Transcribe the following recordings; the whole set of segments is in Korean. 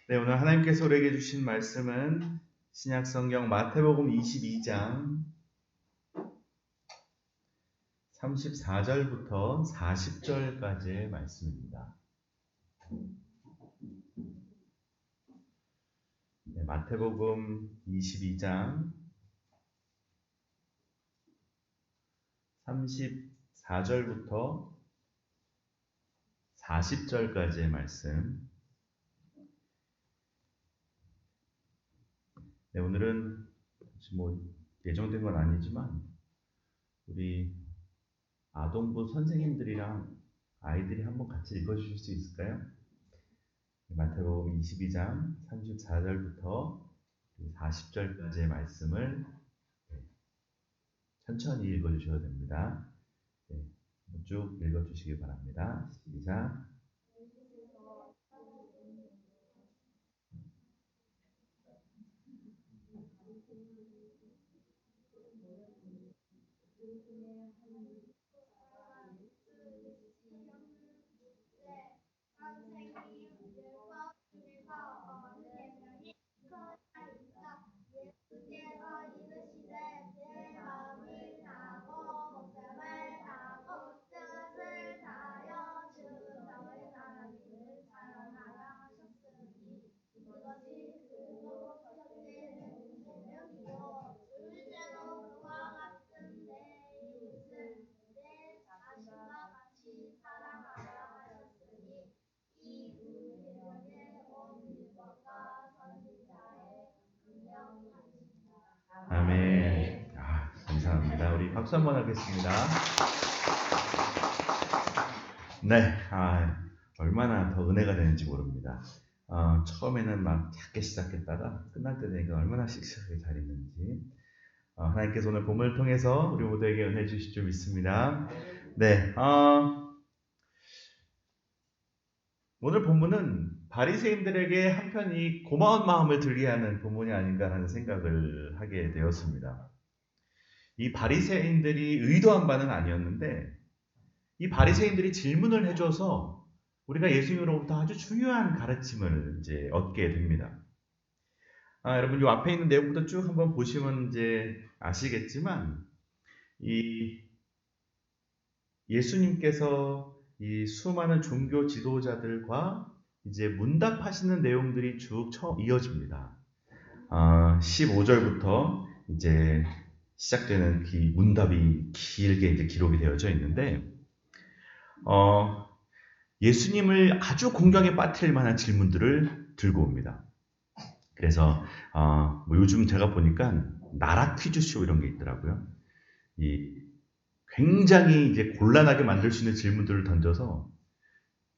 네, 오늘 하나님께서 우리에게 주신 말씀은 신약성경 마태복음 22장 34절부터 40절까지의 말씀입니다. 네, 마태복음 22장 34절부터 40절까지의 말씀. 네, 오늘은 예정된 건 아니지만 우리 아동부 선생님들이랑 아이들이 한번 같이 읽어주실 수 있을까요? 마태복음 22장 34절부터 40절까지의 말씀을 천천히 읽어주셔도 됩니다. 네, 쭉 읽어주시기 바랍니다. 시작. 아멘. 감사합니다. 우리 박수 한번 하겠습니다. 네, 얼마나 더 은혜가 되는지 모릅니다. 처음에는 막 작게 시작했다가 끝날 때 되니까 얼마나 씩씩하게 잘 있는지. 하나님께서 오늘 본문을 통해서 우리 모두에게 은혜 주실 줄 믿습니다. 네, 오늘 본문은 바리새인들에게 한편이 고마운 마음을 들게 하는 본문이 아닌가라는 생각을 하게 되었습니다. 이 바리새인들이 의도한 바는 아니었는데 이 바리새인들이 질문을 해줘서 우리가 예수님으로부터 아주 중요한 가르침을 이제 얻게 됩니다. 여러분 이 앞에 있는 내용부터 쭉 한번 보시면 이제 아시겠지만 이 예수님께서 이 수많은 종교 지도자들과 이제 문답하시는 내용들이 쭉 이어집니다. 15절부터 이제 시작되는 그 문답이 길게 이제 기록이 되어져 있는데, 예수님을 아주 공경에 빠뜨릴 만한 질문들을 들고 옵니다. 그래서 요즘 제가 보니까 나라 퀴즈쇼 이런 게 있더라고요. 굉장히 이제 곤란하게 만들 수 있는 질문들을 던져서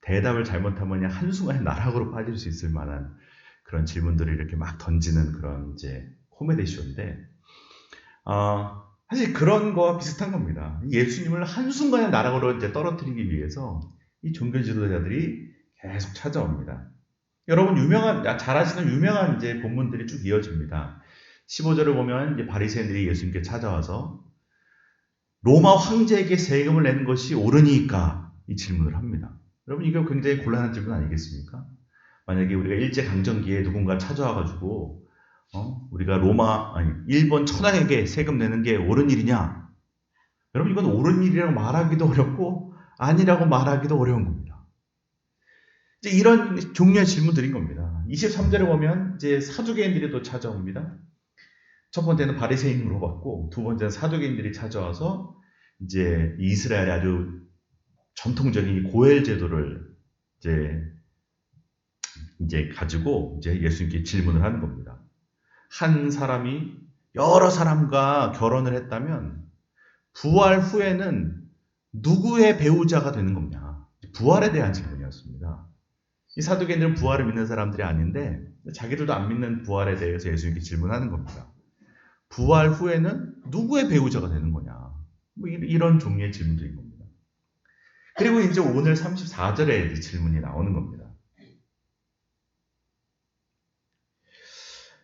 대답을 잘못하면 한순간에 나락으로 빠질 수 있을 만한 그런 질문들을 이렇게 막 던지는 그런 이제 코미디 쇼인데, 사실 그런 거와 비슷한 겁니다. 예수님을 한순간에 나락으로 이제 떨어뜨리기 위해서 이 종교 지도자들이 계속 찾아옵니다. 여러분 잘 아시는 유명한 이제 본문들이 쭉 이어집니다. 15절을 보면 이제 바리새인들이 예수님께 찾아와서 로마 황제에게 세금을 내는 것이 옳으니까 이 질문을 합니다. 여러분 이게 굉장히 곤란한 질문 아니겠습니까? 만약에 우리가 일제강점기에 누군가 찾아와가지고 우리가 일본 천황에게 세금 내는 게 옳은 일이냐? 여러분 이건 옳은 일이라고 말하기도 어렵고 아니라고 말하기도 어려운 겁니다. 이제 이런 종류의 질문들인 겁니다. 23절에 보면 이제 사두개인들이 또 찾아옵니다. 첫 번째는 바리새인 물어봤고 두 번째는 사두개인들이 찾아와서 이제 이스라엘의 아주 전통적인 고엘 제도를 이제 가지고 이제 예수님께 질문을 하는 겁니다. 한 사람이 여러 사람과 결혼을 했다면 부활 후에는 누구의 배우자가 되는 거냐? 부활에 대한 질문이었습니다. 이 사두개인들은 부활을 믿는 사람들이 아닌데 자기들도 안 믿는 부활에 대해서 예수님께 질문하는 겁니다. 부활 후에는 누구의 배우자가 되는 거냐? 이런 종류의 질문들인 겁니다. 그리고 이제 오늘 34절에 질문이 나오는 겁니다.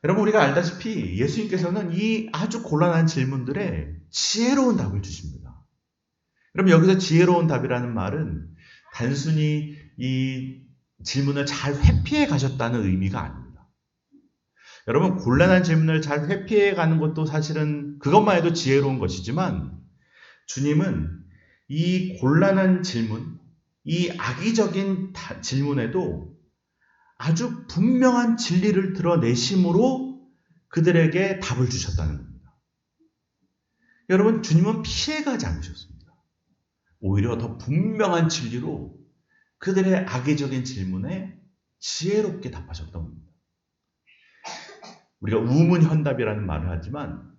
여러분 우리가 알다시피 예수님께서는 이 아주 곤란한 질문들에 지혜로운 답을 주십니다. 여러분 여기서 지혜로운 답이라는 말은 단순히 이 질문을 잘 회피해 가셨다는 의미가 아닙니다. 여러분, 곤란한 질문을 잘 회피해 가는 것도 사실은 그것만 해도 지혜로운 것이지만 주님은 이 곤란한 질문, 이 악의적인 질문에도 아주 분명한 진리를 드러내심으로 그들에게 답을 주셨다는 겁니다. 여러분, 주님은 피해가지 않으셨습니다. 오히려 더 분명한 진리로 그들의 악의적인 질문에 지혜롭게 답하셨던 겁니다. 우리가 우문현답이라는 말을 하지만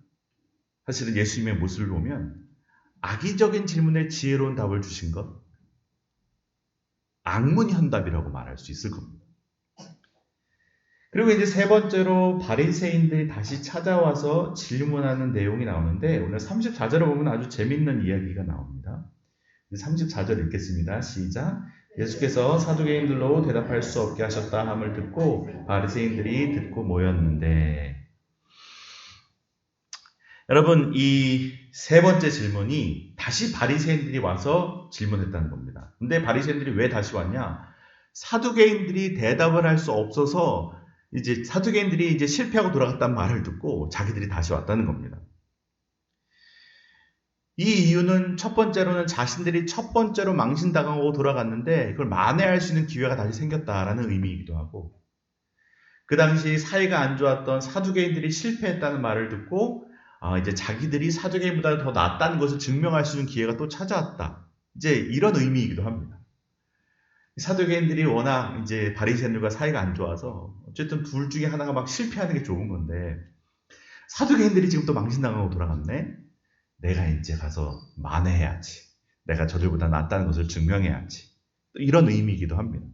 사실은 예수님의 모습을 보면 악의적인 질문에 지혜로운 답을 주신 것, 악문현답이라고 말할 수 있을 겁니다. 그리고 이제 세 번째로 바리새인들이 다시 찾아와서 질문하는 내용이 나오는데 오늘 34절을 보면 아주 재밌는 이야기가 나옵니다. 34절 읽겠습니다. 시작. 예수께서 사두개인들로 대답할 수 없게 하셨다 함을 듣고 바리새인들이 듣고 모였는데, 여러분, 이 세 번째 질문이 다시 바리새인들이 와서 질문했다는 겁니다. 근데 바리새인들이 왜 다시 왔냐? 사두개인들이 대답을 할 수 없어서 이제 사두개인들이 이제 실패하고 돌아갔다는 말을 듣고 자기들이 다시 왔다는 겁니다. 이 이유는 첫 번째로는 자신들이 첫 번째로 망신당하고 돌아갔는데 이걸 만회할 수 있는 기회가 다시 생겼다라는 의미이기도 하고, 그 당시 사이가 안 좋았던 사두개인들이 실패했다는 말을 듣고 이제 자기들이 사두개인보다 더 낫다는 것을 증명할 수 있는 기회가 또 찾아왔다. 이제 이런 의미이기도 합니다. 사두개인들이 워낙 이제 바리새인들과 사이가 안 좋아서 어쨌든 둘 중에 하나가 막 실패하는 게 좋은 건데, 사두개인들이 지금 또 망신당하고 돌아갔네. 내가 이제 가서 만회해야지. 내가 저들보다 낫다는 것을 증명해야지. 또 이런 의미이기도 합니다.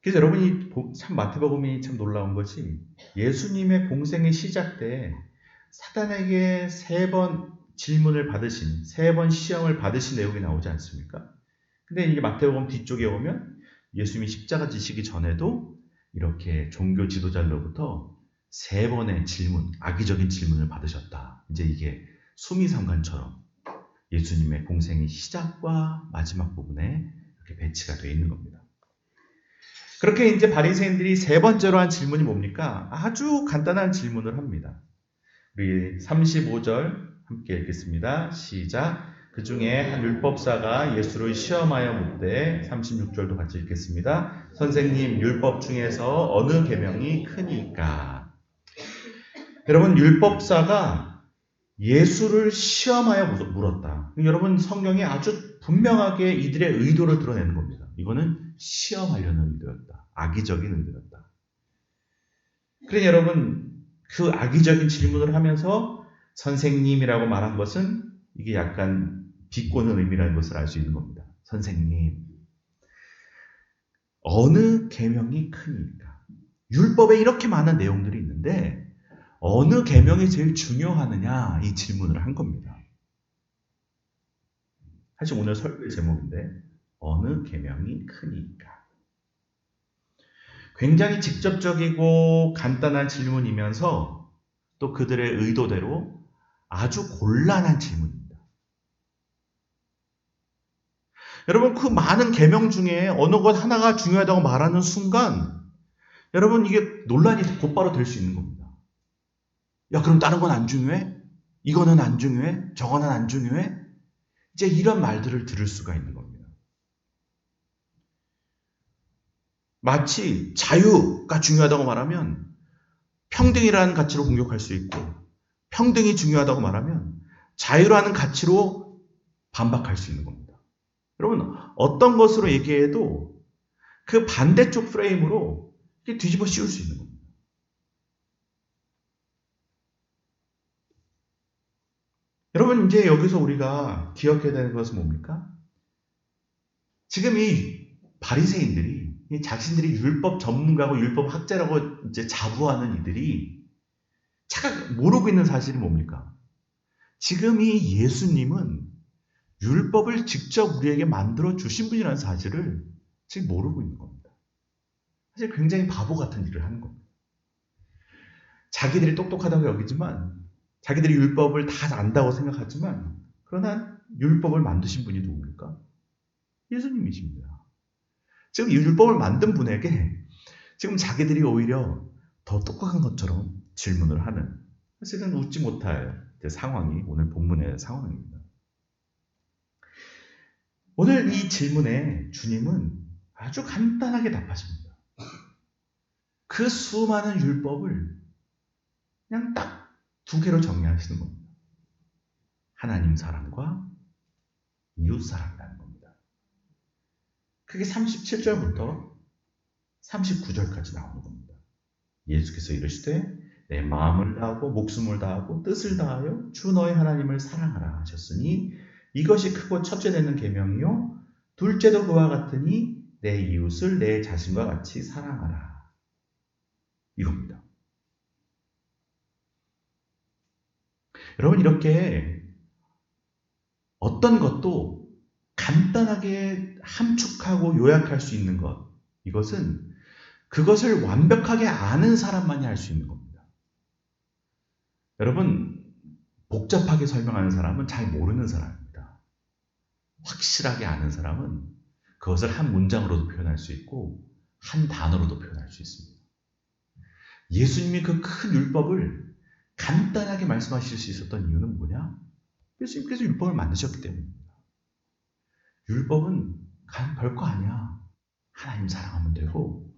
그래서 여러분이 참 마태복음이 참 놀라운 것이 예수님의 공생의 시작 때 사단에게 3번 질문을 받으신, 3번 시험을 받으신 내용이 나오지 않습니까? 근데 이게 마태복음 뒤쪽에 오면 예수님이 십자가 지시기 전에도 이렇게 종교 지도자로부터 3번의 질문, 악의적인 질문을 받으셨다. 이제 이게 수미상관처럼 예수님의 공생의 시작과 마지막 부분에 이렇게 배치가 되어 있는 겁니다. 그렇게 이제 바리새인들이 세 번째로 한 질문이 뭡니까? 아주 간단한 질문을 합니다. 우리 35절 함께 읽겠습니다. 시작. 그 중에 한 율법사가 예수를 시험하여 묻되, 36절도 같이 읽겠습니다. 선생님, 율법 중에서 어느 계명이 크니까? 여러분, 율법사가 예수를 시험하여 물었다. 여러분, 성경이 아주 분명하게 이들의 의도를 드러내는 겁니다. 이거는 시험하려는 의도였다. 악의적인 의도였다. 그러니 여러분, 그 악의적인 질문을 하면서 선생님이라고 말한 것은 이게 약간 비꼬는 의미라는 것을 알 수 있는 겁니다. 선생님, 어느 계명이 크니까? 율법에 이렇게 많은 내용들이 있는데 어느 계명이 제일 중요하느냐, 이 질문을 한 겁니다. 사실 오늘 설교의 제목인데 어느 계명이 크니까. 굉장히 직접적이고 간단한 질문이면서 또 그들의 의도대로 아주 곤란한 질문입니다. 여러분, 그 많은 계명 중에 어느 것 하나가 중요하다고 말하는 순간 여러분, 이게 논란이 곧바로 될 수 있는 겁니다. 야, 그럼 다른 건 안 중요해? 이거는 안 중요해? 저거는 안 중요해? 이제 이런 말들을 들을 수가 있는 겁니다. 마치 자유가 중요하다고 말하면 평등이라는 가치로 공격할 수 있고, 평등이 중요하다고 말하면 자유라는 가치로 반박할 수 있는 겁니다. 여러분, 어떤 것으로 얘기해도 그 반대쪽 프레임으로 뒤집어 씌울 수 있는 겁니다. 여러분, 이제 여기서 우리가 기억해야 되는 것은 뭡니까? 지금 이 바리새인들이 자신들이 율법 전문가고 율법 학자라고 이제 자부하는 이들이 착각 모르고 있는 사실이 뭡니까? 지금 이 예수님은 율법을 직접 우리에게 만들어 주신 분이라는 사실을 지금 모르고 있는 겁니다. 사실 굉장히 바보 같은 일을 하는 겁니다. 자기들이 똑똑하다고 여기지만, 자기들이 율법을 다 안다고 생각하지만, 그러나 율법을 만드신 분이 누굽니까? 예수님이십니다. 지금 이 율법을 만든 분에게 지금 자기들이 오히려 더 똑똑한 것처럼 질문을 하는, 사실은 웃지 못할 상황이 오늘 본문의 상황입니다. 오늘 이 질문에 주님은 아주 간단하게 답하십니다. 그 수많은 율법을 그냥 딱 두 개로 정리하시는 겁니다. 하나님 사랑과 이웃 사랑이라는 겁니다. 그게 37절부터 39절까지 나오는 겁니다. 예수께서 이르시되 내 마음을 다하고 목숨을 다하고 뜻을 다하여 주 너의 하나님을 사랑하라 하셨으니 이것이 크고 첫째 되는 계명이요 둘째도 그와 같으니 내 이웃을 내 자신과 같이 사랑하라. 이겁니다. 여러분, 이렇게 어떤 것도 간단하게 함축하고 요약할 수 있는 것, 이것은 그것을 완벽하게 아는 사람만이 할 수 있는 겁니다. 여러분, 복잡하게 설명하는 사람은 잘 모르는 사람입니다. 확실하게 아는 사람은 그것을 한 문장으로도 표현할 수 있고 한 단어로도 표현할 수 있습니다. 예수님이 그 큰 율법을 간단하게 말씀하실 수 있었던 이유는 뭐냐? 예수님께서 율법을 만드셨기 때문입니다. 율법은 별거 아니야. 하나님 사랑하면 되고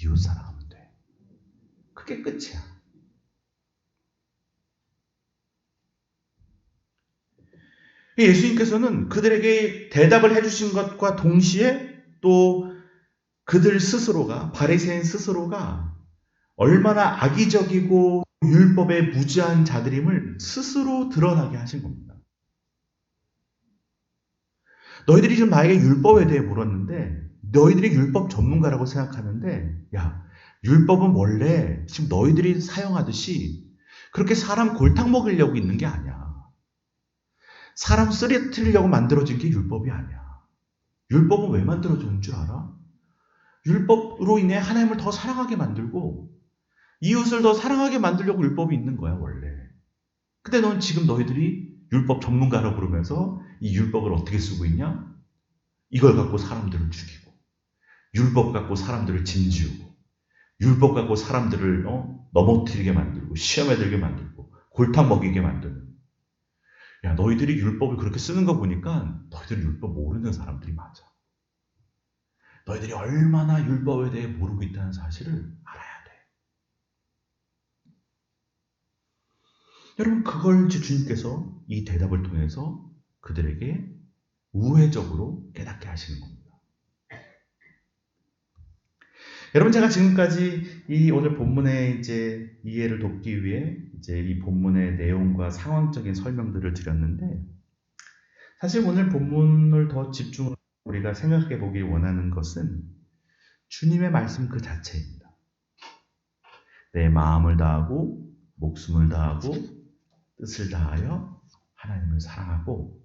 이웃 사랑하면 돼. 그게 끝이야. 예수님께서는 그들에게 대답을 해주신 것과 동시에 또 그들 스스로가, 바리새인 스스로가 얼마나 악의적이고 율법에 무지한 자들임을 스스로 드러나게 하신 겁니다. 너희들이 지금 나에게 율법에 대해 물었는데 너희들이 율법 전문가라고 생각하는데, 야, 율법은 원래 지금 너희들이 사용하듯이 그렇게 사람 골탕 먹이려고 있는 게 아니야. 사람 쓰러뜨리려고 만들어진 게 율법이 아니야. 율법은 왜 만들어졌는 줄 알아? 율법으로 인해 하나님을 더 사랑하게 만들고 이웃을 더 사랑하게 만들려고 율법이 있는 거야, 원래. 근데 넌 지금 너희들이 율법 전문가라고 부르면서 이 율법을 어떻게 쓰고 있냐? 이걸 갖고 사람들을 죽이고, 율법 갖고 사람들을 짐지우고, 율법 갖고 사람들을 넘어뜨리게 만들고, 시험에 들게 만들고, 골탕 먹이게 만드는. 야, 너희들이 율법을 그렇게 쓰는 거 보니까 너희들이 율법 모르는 사람들이 맞아. 너희들이 얼마나 율법에 대해 모르고 있다는 사실을 알아야 돼. 여러분, 그걸 주님께서 이 대답을 통해서 그들에게 우회적으로 깨닫게 하시는 겁니다. 여러분, 제가 지금까지 이 오늘 본문의 이해를 돕기 위해 이 본문의 내용과 상황적인 설명들을 드렸는데, 사실 오늘 본문을 더 집중으로 우리가 생각해 보길 원하는 것은 주님의 말씀 그 자체입니다. 내 마음을 다하고 목숨을 다하고 뜻을 다하여 하나님을 사랑하고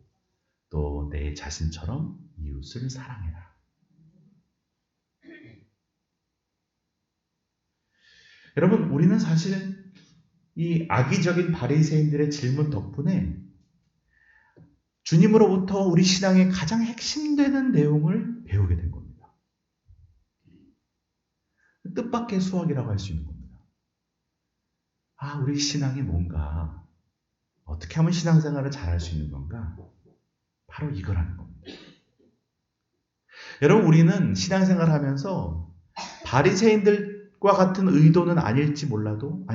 또 내 자신처럼 이웃을 사랑해라. 여러분, 우리는 사실은 이 악의적인 바리새인들의 질문 덕분에 주님으로부터 우리 신앙의 가장 핵심되는 내용을 배우게 된 겁니다. 뜻밖의 수학이라고 할 수 있는 겁니다. 아, 우리 신앙이 뭔가, 어떻게 하면 신앙생활을 잘할 수 있는 건가? 바로 이거라는 겁니다. 여러분, 우리는 신앙생활을 하면서 바리새인들과 같은 의도는 아닐지 몰라도,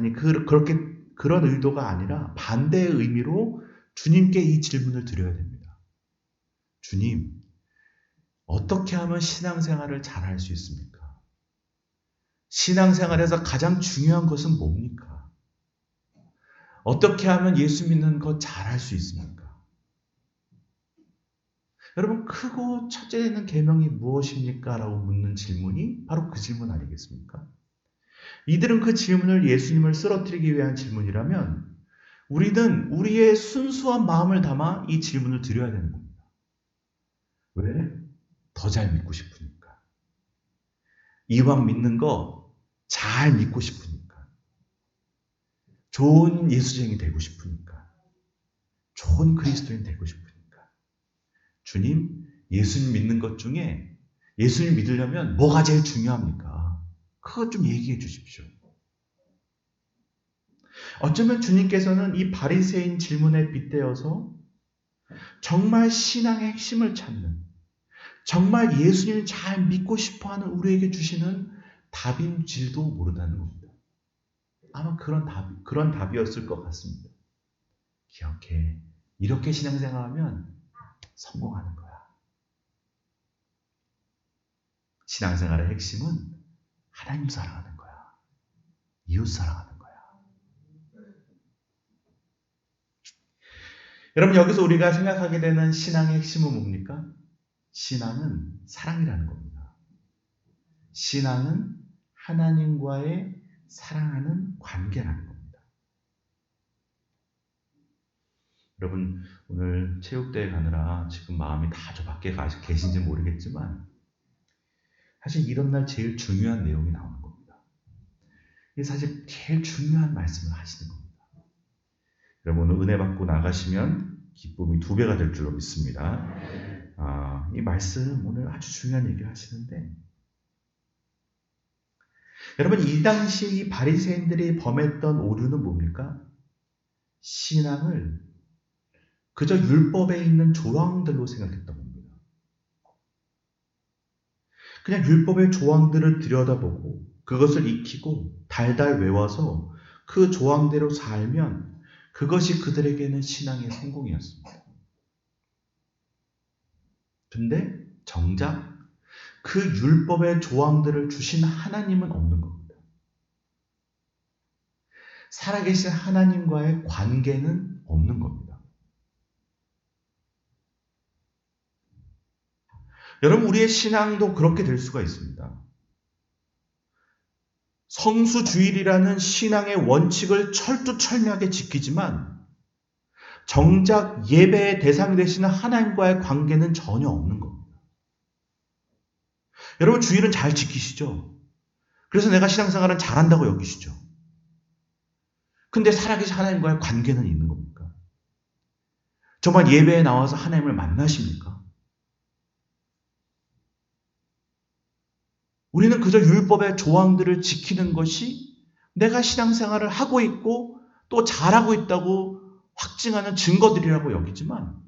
그런 의도가 아니라 반대의 의미로 주님께 이 질문을 드려야 됩니다. 주님, 어떻게 하면 신앙생활을 잘할 수 있습니까? 신앙생활에서 가장 중요한 것은 뭡니까? 어떻게 하면 예수 믿는 것 잘할 수 있습니까? 여러분, 크고 첫째 되는 계명이 무엇입니까? 라고 묻는 질문이 바로 그 질문 아니겠습니까? 이들은 그 질문을 예수님을 쓰러뜨리기 위한 질문이라면 우리는 우리의 순수한 마음을 담아 이 질문을 드려야 되는 겁니다. 왜? 더 잘 믿고 싶으니까. 이왕 믿는 거 잘 믿고 싶으니까. 좋은 예수쟁이 되고 싶으니까. 좋은 그리스도인 되고 싶으니까. 주님, 예수님 믿는 것 중에 예수님 믿으려면 뭐가 제일 중요합니까? 그것 좀 얘기해 주십시오. 어쩌면 주님께서는 이 바리새인 질문에 빗대어서 정말 신앙의 핵심을 찾는, 정말 예수님을 잘 믿고 싶어하는 우리에게 주시는 답인지도 모른다는 겁니다. 아마 그런 답이었을 것 같습니다. 기억해. 이렇게 신앙생활하면 성공하는 거야. 신앙생활의 핵심은 하나님 사랑하는 거야. 이웃 사랑하는 거야. 여러분, 여기서 우리가 생각하게 되는 신앙의 핵심은 뭡니까? 신앙은 사랑이라는 겁니다. 신앙은 하나님과의 사랑하는 관계라는 겁니다. 여러분, 오늘 체육대회 가느라 지금 마음이 다 저 밖에 계신지 모르겠지만 사실 이런 날 제일 중요한 내용이 나오는 겁니다. 이게 사실 제일 중요한 말씀을 하시는 겁니다. 여러분, 오늘 은혜 받고 나가시면 기쁨이 2배가 될 줄로 믿습니다. 이 말씀 오늘 아주 중요한 얘기를 하시는데, 여러분, 이 당시 이 바리새인들이 범했던 오류는 뭡니까? 신앙을 그저 율법에 있는 조항들로 생각했던 겁니다. 그냥 율법의 조항들을 들여다보고 그것을 익히고 달달 외워서 그 조항대로 살면 그것이 그들에게는 신앙의 성공이었습니다. 근데 정작 그 율법의 조항들을 주신 하나님은 없는 겁니다. 살아계신 하나님과의 관계는 없는 겁니다. 여러분, 우리의 신앙도 그렇게 될 수가 있습니다. 성수주일이라는 신앙의 원칙을 철두철미하게 지키지만 정작 예배의 대상이 되시는 하나님과의 관계는 전혀 없는 겁니다. 여러분, 주일은 잘 지키시죠? 그래서 내가 신앙생활은 잘한다고 여기시죠? 근데 살아계신 하나님과의 관계는 있는 겁니까? 정말 예배에 나와서 하나님을 만나십니까? 우리는 그저 율법의 조항들을 지키는 것이 내가 신앙생활을 하고 있고 또 잘하고 있다고 확증하는 증거들이라고 여기지만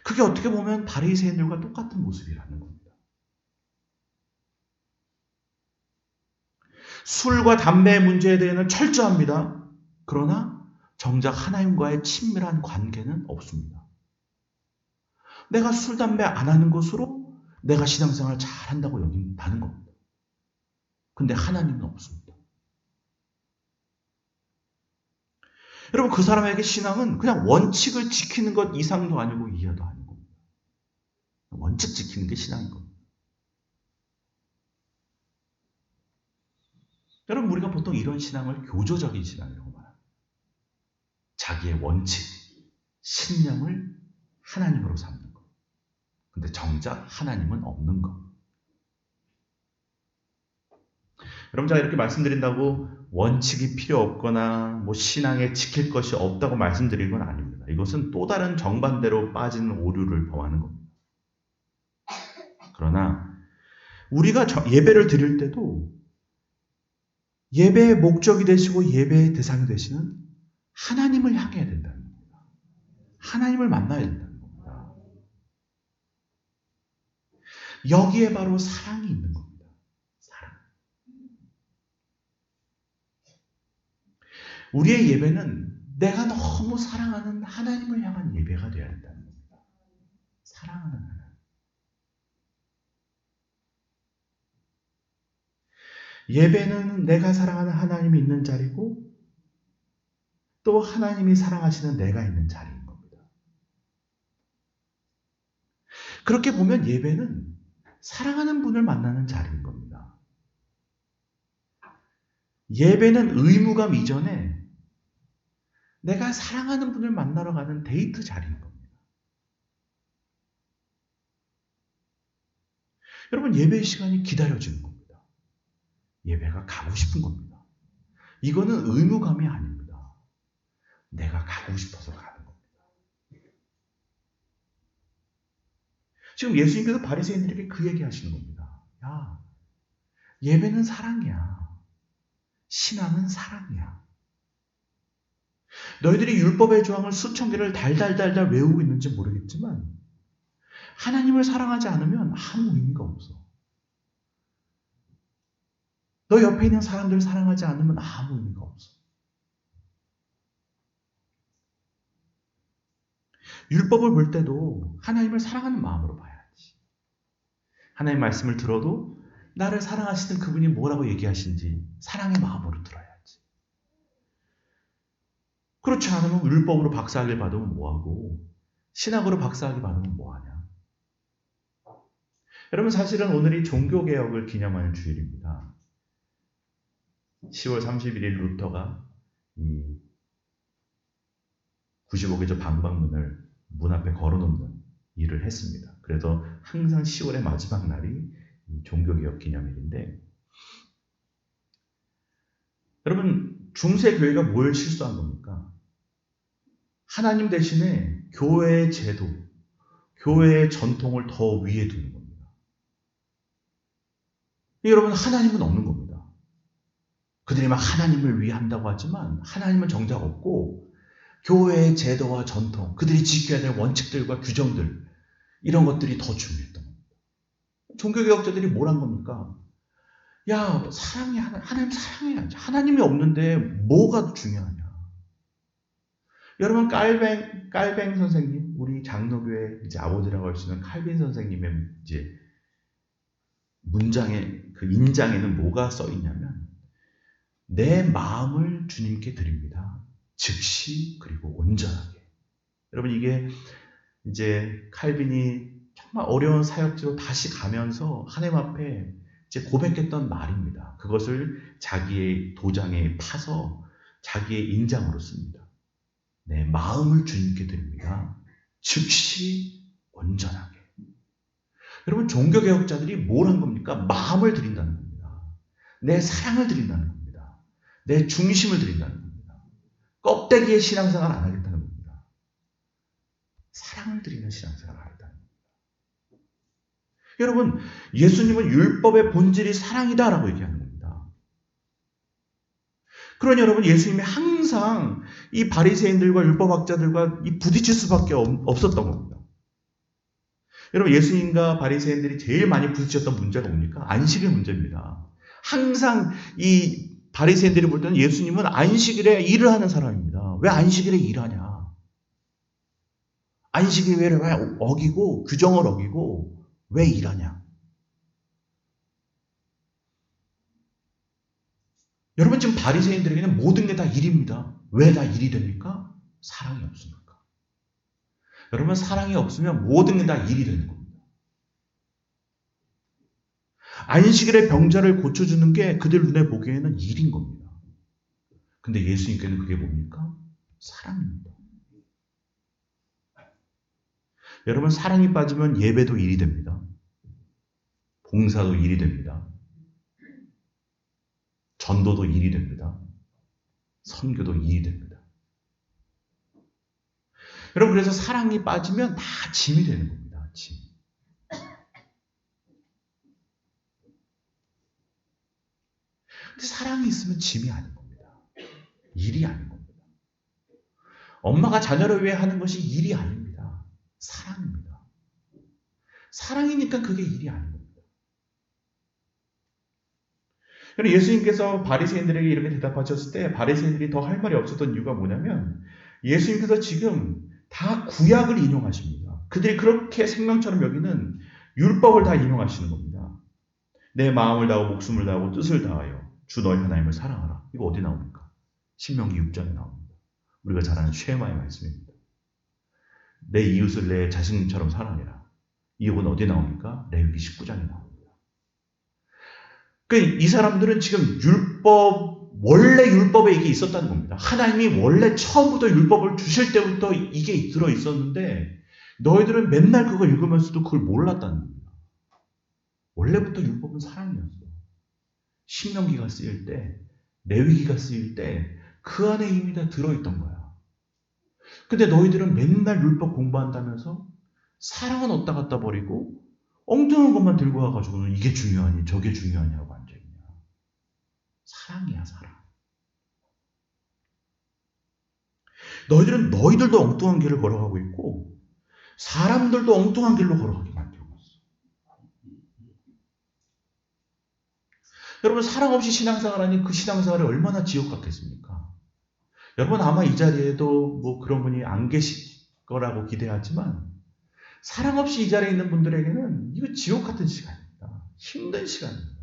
그게 어떻게 보면 바리새인들과 똑같은 모습이라는 겁니다. 술과 담배의 문제에 대해서는 철저합니다. 그러나 정작 하나님과의 친밀한 관계는 없습니다. 내가 술, 담배 안 하는 것으로 내가 신앙생활을 잘한다고 여긴다는 겁니다. 근데 하나님은 없습니다. 여러분, 그 사람에게 신앙은 그냥 원칙을 지키는 것 이상도 아니고 이하도 아닌 겁니다. 원칙 지키는 게 신앙인 겁니다. 여러분, 우리가 보통 이런 신앙을 교조적인 신앙이라고 말합니다. 자기의 원칙, 신념을 하나님으로 삼는 것. 근데 정작 하나님은 없는 것. 여러분, 제가 이렇게 말씀드린다고 원칙이 필요 없거나 신앙에 지킬 것이 없다고 말씀드린 건 아닙니다. 이것은 또 다른 정반대로 빠지는 오류를 범하는 겁니다. 그러나 우리가 예배를 드릴 때도 예배의 목적이 되시고 예배의 대상이 되시는 하나님을 향해야 된다는 겁니다. 하나님을 만나야 된다는 겁니다. 여기에 바로 사랑이 있는 겁니다. 사랑. 우리의 예배는 내가 너무 사랑하는 하나님을 향한 예배가 되어야 된다는 겁니다. 사랑하는 하나님. 예배는 내가 사랑하는 하나님이 있는 자리고 또 하나님이 사랑하시는 내가 있는 자리인 겁니다. 그렇게 보면 예배는 사랑하는 분을 만나는 자리인 겁니다. 예배는 의무감 이전에 내가 사랑하는 분을 만나러 가는 데이트 자리인 겁니다. 여러분, 예배의 시간이 기다려지는 겁니다. 예배가 가고 싶은 겁니다. 이거는 의무감이 아닙니다. 내가 가고 싶어서 가는 겁니다. 지금 예수님께서 바리새인들에게 그 얘기 하시는 겁니다. 야, 예배는 사랑이야. 신앙은 사랑이야. 너희들이 율법의 조항을 수천 개를 달달달달 외우고 있는지 모르겠지만 하나님을 사랑하지 않으면 아무 의미가 없어. 너 옆에 있는 사람들 사랑하지 않으면 아무 의미가 없어. 율법을 볼 때도 하나님을 사랑하는 마음으로 봐야지. 하나님 말씀을 들어도 나를 사랑하시는 그분이 뭐라고 얘기하신지 사랑의 마음으로 들어야지. 그렇지 않으면 율법으로 박사학위를 받으면 뭐하고 신학으로 박사학위 받으면 뭐하냐. 여러분 사실은 오늘이 종교개혁을 기념하는 주일입니다. 10월 31일 루터가 이 95개조 방방문을 문 앞에 걸어놓는 일을 했습니다. 그래서 항상 10월의 마지막 날이 종교개혁 기념일인데 여러분 중세 교회가 뭘 실수한 겁니까? 하나님 대신에 교회의 제도, 교회의 전통을 더 위에 두는 겁니다. 여러분 하나님은 없는 겁니다. 그들이 막 하나님을 위해 한다고 하지만 하나님은 정작 없고 교회의 제도와 전통, 그들이 지켜야 될 원칙들과 규정들 이런 것들이 더 중요했던 겁니다. 종교개혁자들이 뭘 한 겁니까? 야, 사랑해, 하나님 사랑해야지. 하나님이 없는데 뭐가 중요하냐. 여러분 깔뱅 선생님, 우리 장로교회 이제 아버지라고 할 수 있는 칼빈 선생님의 이제 문장에 그 인장에는 뭐가 써 있냐면 내 마음을 주님께 드립니다. 즉시 그리고 온전하게. 여러분 이게 이제 칼빈이 정말 어려운 사역지로 다시 가면서 하나님 앞에 이제 고백했던 말입니다. 그것을 자기의 도장에 파서 자기의 인장으로 씁니다. 내 마음을 주님께 드립니다. 즉시 온전하게. 여러분 종교개혁자들이 뭘 한 겁니까? 마음을 드린다는 겁니다. 내 사랑을 드린다는 겁니다. 내 중심을 드린다는 겁니다. 껍데기의 신앙생활 안 하겠다는 겁니다. 사랑을 드리는 신앙생활을 하겠다는 겁니다. 여러분 예수님은 율법의 본질이 사랑이다라고 얘기하는 겁니다. 그러니 여러분 예수님이 항상 이 바리새인들과 율법학자들과 이 부딪힐 수밖에 없었던 겁니다. 여러분 예수님과 바리새인들이 제일 많이 부딪혔던 문제가 뭡니까? 안식일 문제입니다. 항상 이 바리새인들이 볼 때는 예수님은 안식일에 일을 하는 사람입니다. 왜 안식일에 일하냐? 안식일을 왜 어기고 규정을 어기고 왜 일하냐? 여러분 지금 바리새인들에게는 모든 게 다 일입니다. 왜 다 일이 됩니까? 사랑이 없으니까. 여러분 사랑이 없으면 모든 게 다 일이 되는 겁니다. 안식일에 병자를 고쳐주는 게 그들 눈에 보기에는 일인 겁니다. 근데 예수님께는 그게 뭡니까? 사랑입니다. 여러분 사랑이 빠지면 예배도 일이 됩니다. 봉사도 일이 됩니다. 전도도 일이 됩니다. 선교도 일이 됩니다. 여러분 그래서 사랑이 빠지면 다 짐이 되는 겁니다. 짐. 근데 사랑이 있으면 짐이 아닌 겁니다. 일이 아닌 겁니다. 엄마가 자녀를 위해 하는 것이 일이 아닙니다. 사랑입니다. 사랑이니까 그게 일이 아닌 겁니다. 예수님께서 바리새인들에게 이렇게 대답하셨을 때 바리새인들이 더 할 말이 없었던 이유가 뭐냐면 예수님께서 지금 다 구약을 인용하십니다. 그들이 그렇게 생명처럼 여기는 율법을 다 인용하시는 겁니다. 내 마음을 다하고 목숨을 다하고 뜻을 다하여 주 너희 하나님을 사랑하라. 이거 어디 나옵니까? 신명기 6장에 나옵니다. 우리가 잘 아는 쉐마의 말씀입니다. 내 이웃을 내 자신처럼 사랑해라. 이건 어디 나옵니까? 레위기 19장에 나옵니다. 그러니까 이 사람들은 지금 원래 율법에 이게 있었다는 겁니다. 하나님이 원래 처음부터 율법을 주실 때부터 이게 들어 있었는데 너희들은 맨날 그걸 읽으면서도 그걸 몰랐다는 겁니다. 원래부터 율법은 사랑이었어. 신명기가 쓰일 때, 레위기가 쓰일 때 그 안에 이미 다 들어있던 거야. 근데 너희들은 맨날 율법 공부한다면서 사랑은 어디다 갖다 버리고 엉뚱한 것만 들고 와가지고는 이게 중요하니 저게 중요하냐고 앉아있냐. 사랑이야, 사랑. 너희들도 엉뚱한 길을 걸어가고 있고 사람들도 엉뚱한 길로 걸어가게 만들고 있어. 여러분, 사랑 없이 신앙생활하니 그 신앙생활이 얼마나 지옥 같겠습니까? 여러분, 아마 이 자리에도 뭐 그런 분이 안 계실 거라고 기대하지만 사랑 없이 이 자리에 있는 분들에게는 이거 지옥 같은 시간입니다. 힘든 시간입니다.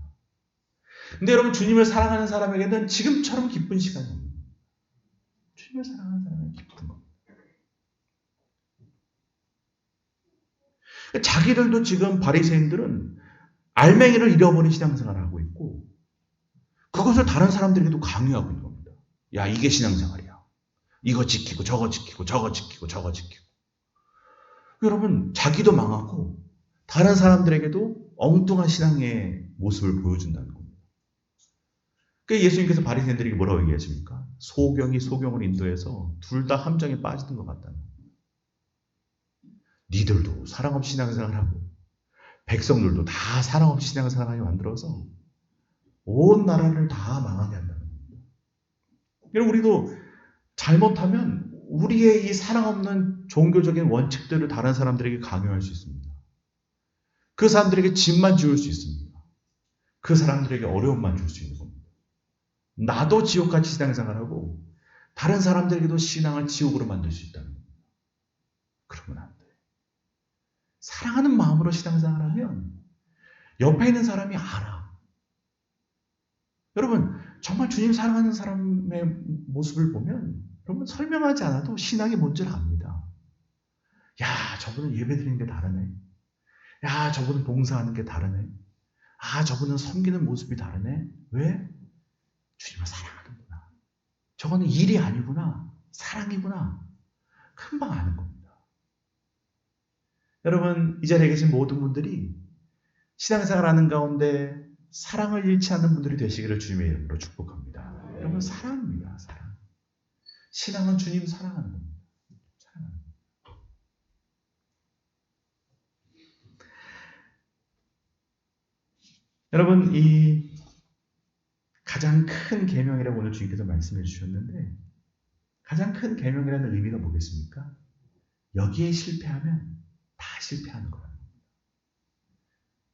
근데 여러분, 주님을 사랑하는 사람에게는 지금처럼 기쁜 시간입니다. 주님을 사랑하는 사람에게 기쁜 겁니다. 자기들도 지금 바리새인들은 알맹이를 잃어버린 신앙생활을 하고 있고 그것을 다른 사람들에게도 강요하고 있는 겁니다. 야, 이게 신앙생활이야. 이거 지키고 저거 지키고 저거 지키고 저거 지키고. 여러분, 자기도 망하고 다른 사람들에게도 엉뚱한 신앙의 모습을 보여준다는 겁니다. 그러니까 예수님께서 바리새인들에게 뭐라고 얘기하십니까? 소경이 소경을 인도해서 둘 다 함정에 빠지는 것 같다는 겁니다. 니들도 사랑 없이 신앙생활하고 백성들도 다 사랑 없이 신앙생활하게 만들어서 온 나라를 다 망하게 한다는 겁니다. 여러분, 우리도 잘못하면 우리의 이 사랑 없는 종교적인 원칙들을 다른 사람들에게 강요할 수 있습니다. 그 사람들에게 짐만 지울 수 있습니다. 그 사람들에게 어려움만 줄 수 있는 겁니다. 나도 지옥같이 신앙생활하고 다른 사람들에게도 신앙을 지옥으로 만들 수 있다는 겁니다. 그러면 안 돼. 사랑하는 마음으로 신앙생활하면 옆에 있는 사람이 알아. 여러분, 정말 주님 사랑하는 사람의 모습을 보면 여러분, 설명하지 않아도 신앙이 뭔지를 압니다. 야, 저분은 예배드리는 게 다르네. 야, 저분은 봉사하는 게 다르네. 아, 저분은 섬기는 모습이 다르네. 왜? 주님을 사랑하는구나. 저거는 일이 아니구나. 사랑이구나. 금방 아는 겁니다. 여러분, 이 자리에 계신 모든 분들이 신앙생활 하는 가운데 사랑을 잃지 않는 분들이 되시기를 주님의 이름으로 축복합니다. 여러분, 사랑입니다. 사랑. 신앙은 주님 사랑하는 겁니다. 사랑하는 겁니다. 여러분, 이 가장 큰 계명이라고 오늘 주님께서 말씀해 주셨는데 가장 큰 계명이라는 의미가 뭐겠습니까? 여기에 실패하면 다 실패하는 거라는 겁니다.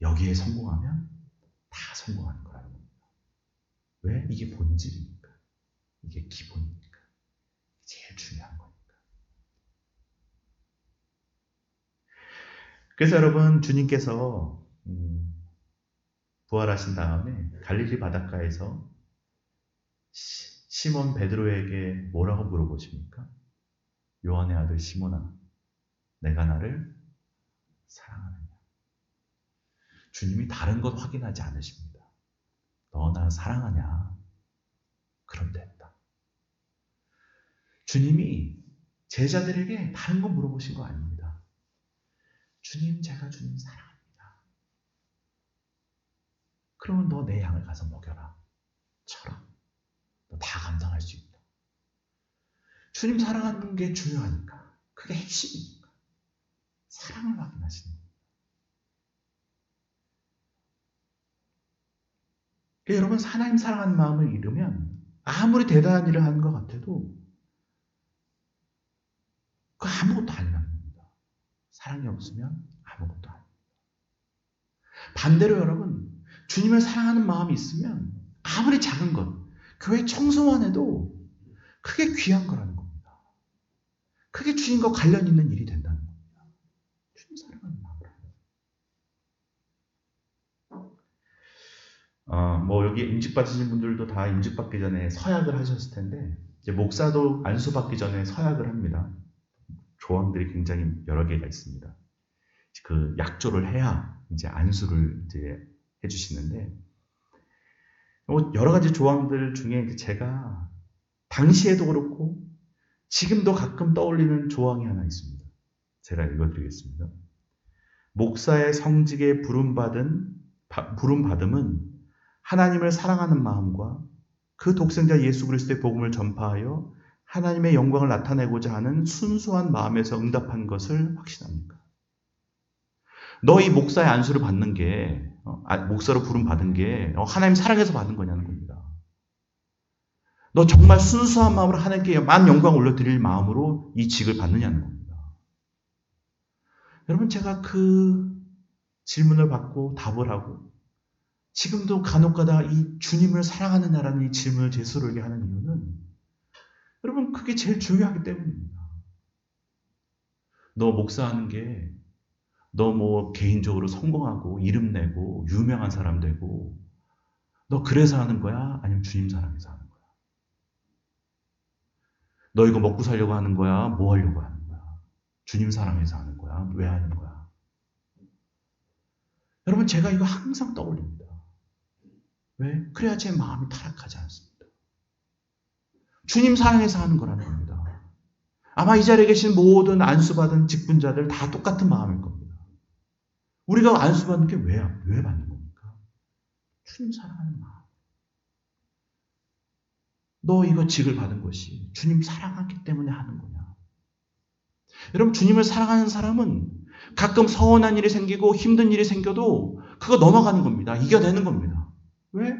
여기에 성공하면 다 성공하는 거라는 겁니다. 왜? 이게 본질이니까. 이게 기본이니까. 제일 중요한 거니까. 그래서 여러분, 주님께서 부활하신 다음에 갈릴리 바닷가에서 시몬 베드로에게 뭐라고 물어보십니까? 요한의 아들 시몬아, 내가 나를 사랑하느냐? 주님이 다른 것 확인하지 않으십니다. 너 나 사랑하냐? 그럼 된다. 주님이 제자들에게 다른 거 물어보신 거 아닙니다. 주님, 제가 주님 사랑합니다. 그러면 너 내 양을 가서 먹여라. 처럼. 너 다 감당할 수 있다. 주님 사랑하는 게 중요하니까. 그게 핵심이니까. 사랑을 확인하시는 겁니다. 여러분, 하나님 사랑하는 마음을 잃으면 아무리 대단한 일을 하는 것 같아도 그 아무것도 아니라는 겁니다. 사랑이 없으면 아무것도 아닙니다. 반대로 여러분, 주님을 사랑하는 마음이 있으면 아무리 작은 것, 교회 청소만 해도 크게 귀한 거라는 겁니다. 크게 주님과 관련 있는 일이 된다는 겁니다. 주님 사랑하는 마음으로. 뭐 여기 임직받으신 분들도 다 임직받기 전에 서약을 하셨을 텐데 이제 목사도 안수받기 전에 서약을 합니다. 조항들이 굉장히 여러 개가 있습니다. 그 약조를 해야 이제 안수를 이제 해주시는데 여러 가지 조항들 중에 제가 당시에도 그렇고 지금도 가끔 떠올리는 조항이 하나 있습니다. 제가 읽어드리겠습니다. 목사의 성직에 부름받음은 하나님을 사랑하는 마음과 그 독생자 예수 그리스도의 복음을 전파하여 하나님의 영광을 나타내고자 하는 순수한 마음에서 응답한 것을 확신합니다. 너희 목사의 안수를 받는 게 목사로 부름 받은 게 하나님 사랑해서 받은 거냐는 겁니다. 너 정말 순수한 마음으로 하나님께 만 영광 올려드릴 마음으로 이 직을 받느냐는 겁니다. 여러분 제가 그 질문을 받고 답을 하고 지금도 간혹가다 이 주님을 사랑하느냐라는 이 질문을 제 스스로에게 하는 이유는 여러분 그게 제일 중요하기 때문입니다. 너 목사하는 게 너 뭐 개인적으로 성공하고 이름 내고 유명한 사람 되고 너 그래서 하는 거야? 아니면 주님 사랑해서 하는 거야? 너 이거 먹고 살려고 하는 거야? 뭐 하려고 하는 거야? 주님 사랑해서 하는 거야? 왜 하는 거야? 여러분 제가 이거 항상 떠올립니다. 왜? 그래야 제 마음이 타락하지 않습니다. 주님 사랑해서 하는 거라는 겁니다. 아마 이 자리에 계신 모든 안수받은 직분자들 다 똑같은 마음일 겁니다. 우리가 안수받는 게 왜 받는 겁니까? 주님 사랑하는 마음. 너 이거 직을 받은 것이 주님 사랑하기 때문에 하는 거냐? 여러분 주님을 사랑하는 사람은 가끔 서운한 일이 생기고 힘든 일이 생겨도 그거 넘어가는 겁니다. 이겨내는 겁니다. 왜?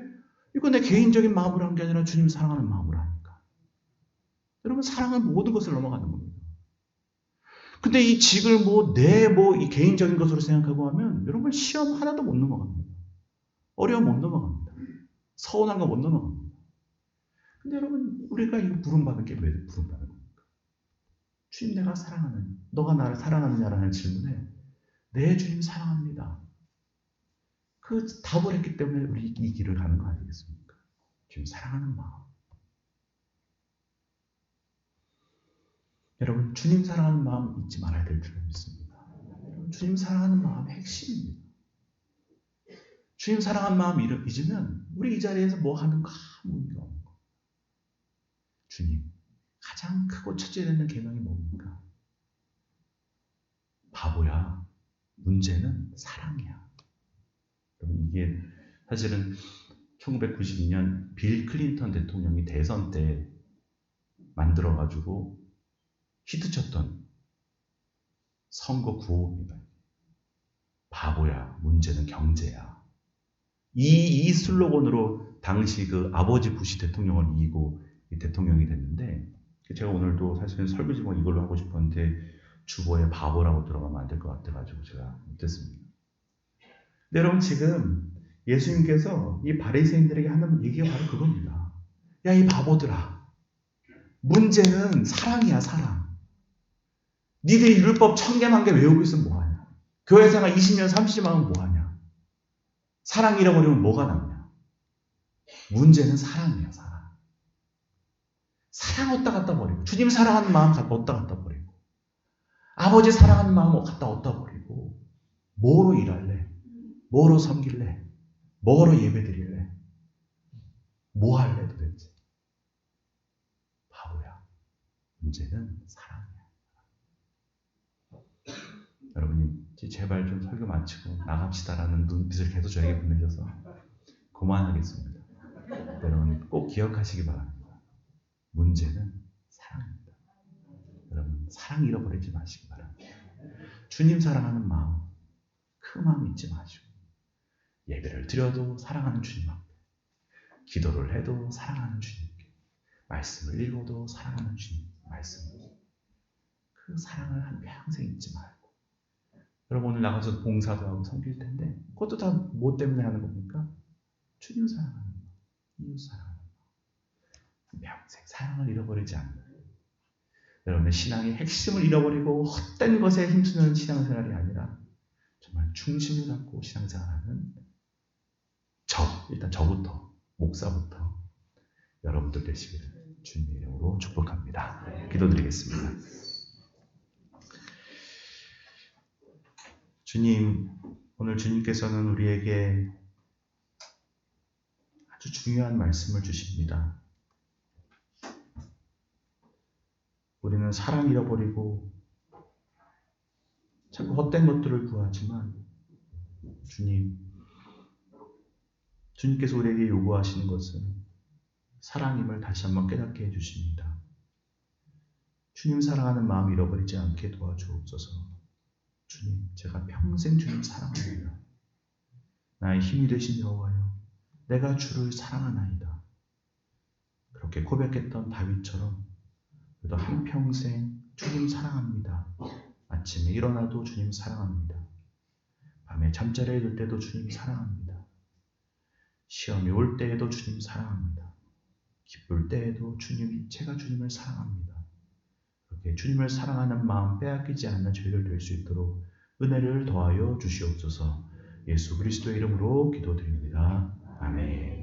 이거 내 개인적인 마음으로 한 게 아니라 주님 사랑하는 마음으로 하니까. 여러분 사랑은 모든 것을 넘어가는 겁니다. 근데 이 직을 이 개인적인 것으로 생각하고 하면 여러분 시험 하나도 못 넘어갑니다. 어려움 못 넘어갑니다. 서운한 거 못 넘어갑니다. 근데 여러분 우리가 이거 부름받은 게 왜 부름받는 겁니까? 주님 내가 사랑하는, 너가 나를 사랑하느냐라는 질문에 내 주님 사랑합니다. 그 답을 했기 때문에 우리 이 길을 가는 거 아니겠습니까? 주님 사랑하는 마음. 여러분 주님 사랑하는 마음 잊지 말아야 될 줄 믿습니다. 주님 사랑하는 마음의 핵심입니다. 주님 사랑하는 마음 잊으면 우리 이 자리에서 뭐 하는 거 아무 의미가 없는 거예요. 주님 가장 크고 첫째 되는 계명이 뭡니까? 바보야. 문제는 사랑이야. 여러분 이게 사실은 1992년 빌 클린턴 대통령이 대선 때 만들어가지고 히트쳤던 선거 구호입니다. 바보야. 문제는 경제야. 이 슬로건으로 당시 그 아버지 부시 대통령을 이기고 대통령이 됐는데 제가 오늘도 사실은 설교지만 이걸로 하고 싶었는데 주보에 바보라고 들어가면 안 될 것 같아가지고 제가 못했습니다. 근데 여러분 지금 예수님께서 이 바리새인들에게 하는 얘기가 바로 그겁니다. 야, 이 바보들아. 문제는 사랑이야, 사랑. 니들이 율법 1000개, 1000개 외우고 있으면 뭐하냐? 교회생활 20년, 30년 하면 뭐하냐? 사랑 잃어버리면 뭐가 남냐? 문제는 사랑이야, 사랑. 사랑 어디다 갖다 버리고, 주님 사랑하는 마음 어디다 갖다 버리고, 아버지 사랑하는 마음 어디다 버리고, 뭐로 일할래? 뭐로 섬길래? 뭐로 예배드릴래? 뭐 할래 도대체? 바보야. 문제는 사랑이야. 여러분이 제발 좀 설교 마치고 나갑시다라는 눈빛을 계속 저에게 보내셔서 그만하겠습니다. 여러분 꼭 기억하시기 바랍니다. 문제는 사랑입니다. 여러분 사랑 잃어버리지 마시기 바랍니다. 주님 사랑하는 마음, 그 마음 잊지 마시고 예배를 드려도 사랑하는 주님 앞에, 기도를 해도 사랑하는 주님께, 말씀을 읽어도 사랑하는 주님 말씀을, 그 사랑을 한평생 잊지 말고, 여러분 오늘 나가서 봉사도 하고 섬길 텐데 그것도 다 뭐 때문에 하는 겁니까? 주님 사랑하는 마음, 이웃 사랑하는 마음, 평생 사랑을 잃어버리지 않는, 여러분의 신앙의 핵심을 잃어버리고 헛된 것에 힘쓰는 신앙생활이 아니라 정말 중심을 갖고 신앙생활하는 일단 저부터, 목사부터 여러분들 되시기를 주님의 이름으로 축복합니다. 기도드리겠습니다. 주님, 오늘 주님께서는 우리에게 아주 중요한 말씀을 주십니다. 우리는 사랑 잃어버리고 자꾸 헛된 것들을 구하지만 주님께서 우리에게 요구하시는 것은 사랑임을 다시 한번 깨닫게 해주십니다. 주님 사랑하는 마음 잃어버리지 않게 도와주옵소서. 주님, 제가 평생 주님 사랑합니다. 나의 힘이 되신 여호와여, 내가 주를 사랑하나이다. 그렇게 고백했던 다윗처럼 우리도 한평생 주님 사랑합니다. 아침에 일어나도 주님 사랑합니다. 밤에 잠자리에 들 때도 주님 사랑합니다. 시험이 올 때에도 주님 사랑합니다. 기쁠 때에도 제가 주님을 사랑합니다. 그렇게 주님을 사랑하는 마음 빼앗기지 않는 저희들 될 수 있도록 은혜를 더하여 주시옵소서. 예수 그리스도의 이름으로 기도드립니다. 아멘.